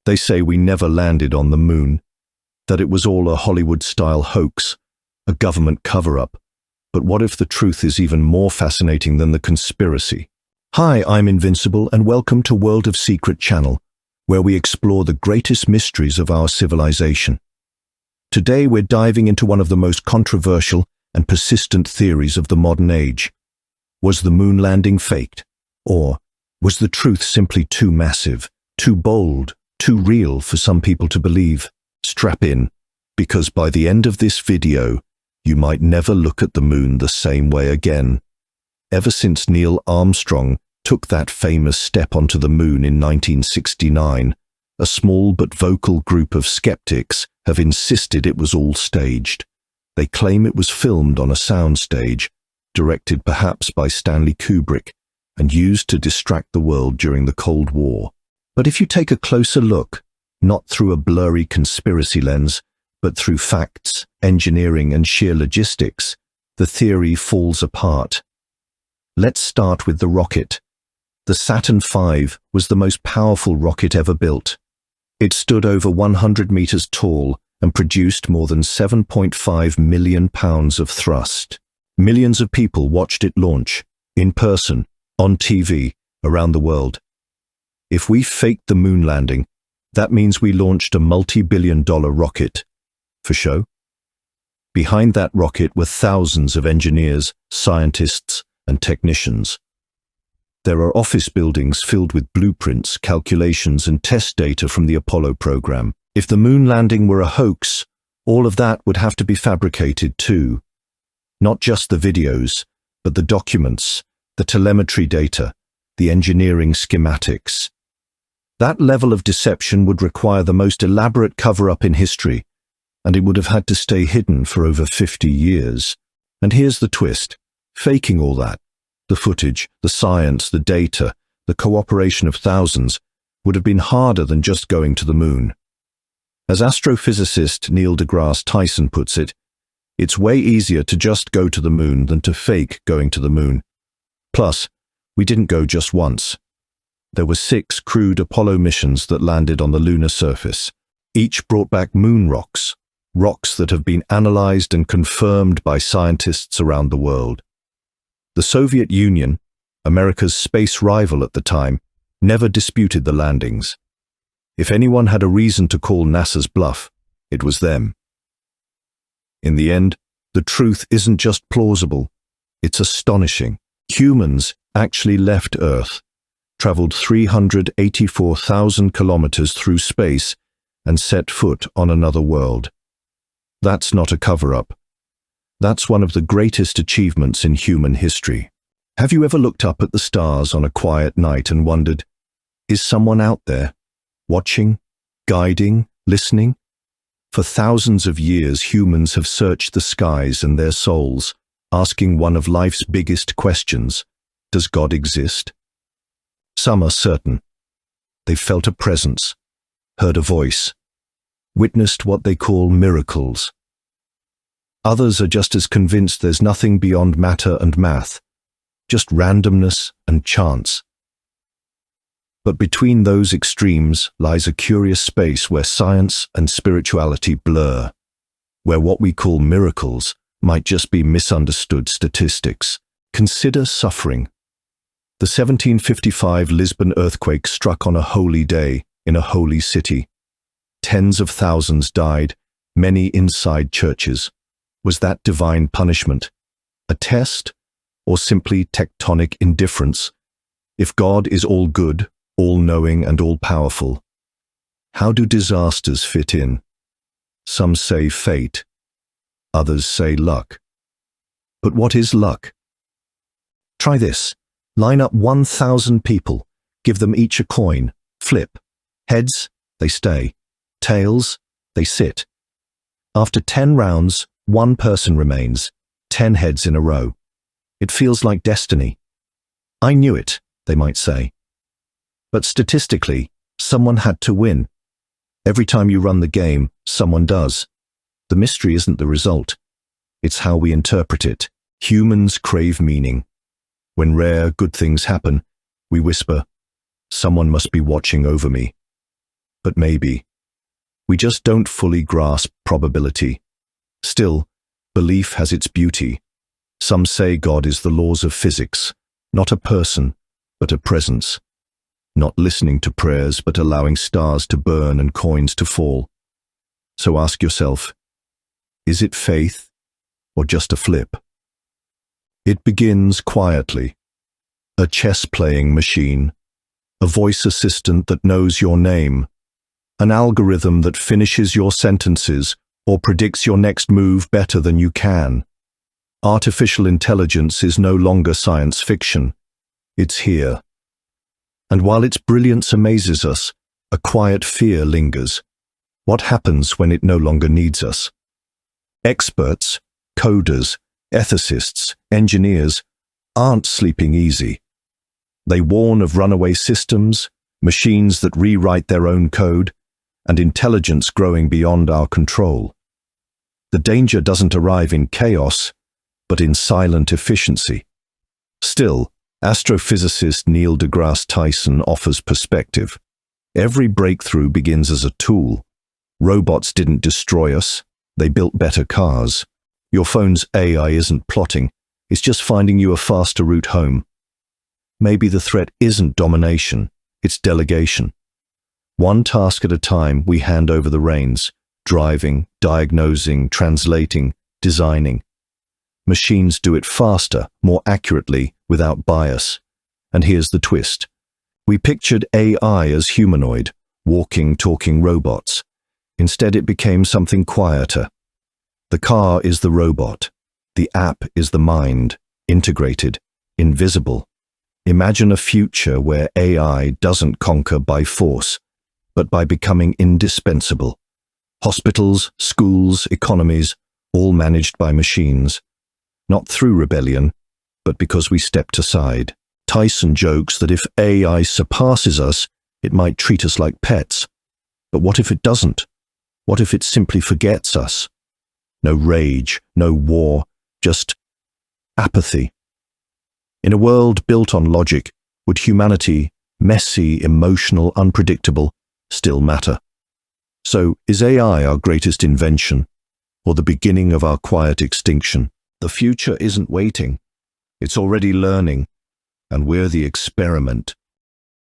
They say we never landed on the moon, that it was all a Hollywood-style hoax, a government cover-up. But what if the truth is even more fascinating than the conspiracy? Hi, I'm Invincible, and welcome to World of Secret channel, where we explore the greatest mysteries of our civilization. Today we're diving into one of the most controversial and persistent theories of the modern age. Was the moon landing faked? Or was the truth simply too massive, too bold, too real for some people to believe? Strap in, because by the end of this video, you might never look at the moon the same way again. Ever since Neil Armstrong took that famous step onto the moon in 1969, a small but vocal group of skeptics have insisted it was all staged. They claim it was filmed on a soundstage, directed perhaps by Stanley Kubrick, and used to distract the world during the Cold War. But if you take a closer look, not through a blurry conspiracy lens, but through facts, engineering, and sheer logistics, the theory falls apart. Let's start with the rocket. The Saturn V was the most powerful rocket ever built. It stood over 100 meters tall and produced more than 7.5 million pounds of thrust. Millions of people watched it launch, in person, on TV, around the world. If we faked the moon landing, that means we launched a multi-billion-dollar rocket. For show? Behind that rocket were thousands of engineers, scientists, and technicians. There are office buildings filled with blueprints, calculations, and test data from the Apollo program. If the moon landing were a hoax, all of that would have to be fabricated too. Not just the videos, but the documents, the telemetry data, the engineering schematics. That level of deception would require the most elaborate cover-up in history, and it would have had to stay hidden for over 50 years. And here's the twist. Faking all that, the footage, the science, the data, the cooperation of thousands, would have been harder than just going to the moon. As astrophysicist Neil deGrasse Tyson puts it, it's way easier to just go to the moon than to fake going to the moon. Plus, we didn't go just once. There were 6 crewed Apollo missions that landed on the lunar surface. Each brought back moon rocks, rocks that have been analyzed and confirmed by scientists around the world. The Soviet Union, America's space rival at the time, never disputed the landings. If anyone had a reason to call NASA's bluff, it was them. In the end, the truth isn't just plausible, it's astonishing. Humans actually left Earth, traveled 384,000 kilometers through space, and set foot on another world. That's not a cover-up. That's one of the greatest achievements in human history. Have you ever looked up at the stars on a quiet night and wondered, is someone out there, watching, guiding, listening? For thousands of years, humans have searched the skies and their souls, asking one of life's biggest questions: does God exist? Some are certain. They've felt a presence, heard a voice, witnessed what they call miracles. Others are just as convinced there's nothing beyond matter and math, just randomness and chance. But between those extremes lies a curious space where science and spirituality blur, where what we call miracles might just be misunderstood statistics. Consider suffering. The 1755 Lisbon earthquake struck on a holy day in a holy city. Tens of thousands died, many inside churches. Was that divine punishment? A test? Or simply tectonic indifference? If God is all good, all-knowing and all-powerful, how do disasters fit in? Some say fate. Others say luck. But what is luck? Try this. Line up 1,000 people, give them each a coin, flip. Heads, they stay. Tails, they sit. After 10 rounds, one person remains, 10 heads in a row. It feels like destiny. I knew it, they might say. But statistically, someone had to win. Every time you run the game, someone does. The mystery isn't the result. It's how we interpret it. Humans crave meaning. When rare, good things happen, we whisper, "Someone must be watching over me." but maybe. We just don't fully grasp probability. Still, belief has its beauty. Some say God is the laws of physics, not a person, but a presence. Not listening to prayers, but allowing stars to burn and coins to fall. So ask yourself, is it faith or just a flip? It begins quietly. A chess-playing machine, a voice assistant that knows your name, an algorithm that finishes your sentences or predicts your next move better than you can. Artificial intelligence is no longer science fiction. It's here. And while its brilliance amazes us, a quiet fear lingers. What happens when it no longer needs us? Experts, coders, ethicists, engineers aren't sleeping easy. They warn of runaway systems, machines that rewrite their own code, and intelligence growing beyond our control. The danger doesn't arrive in chaos, but in silent efficiency. Still, astrophysicist Neil deGrasse Tyson offers perspective. Every breakthrough begins as a tool. Robots didn't destroy us, they built better cars. Your phone's AI isn't plotting, it's just finding you a faster route home. Maybe the threat isn't domination, it's delegation. One task at a time, we hand over the reins, driving, diagnosing, translating, designing. Machines do it faster, more accurately, without bias. And here's the twist. We pictured AI as humanoid, walking, talking robots. Instead, it became something quieter. The car is the robot. The app is the mind, integrated, invisible. Imagine a future where AI doesn't conquer by force, but by becoming indispensable. Hospitals, schools, economies, all managed by machines. Not through rebellion, but because we stepped aside. Tyson jokes that if AI surpasses us, it might treat us like pets. But what if it doesn't? What if it simply forgets us? No rage, no war, just apathy. In a world built on logic, would humanity, messy, emotional, unpredictable, still matter? So, is AI our greatest invention, or the beginning of our quiet extinction? The future isn't waiting. It's already learning, and we're the experiment.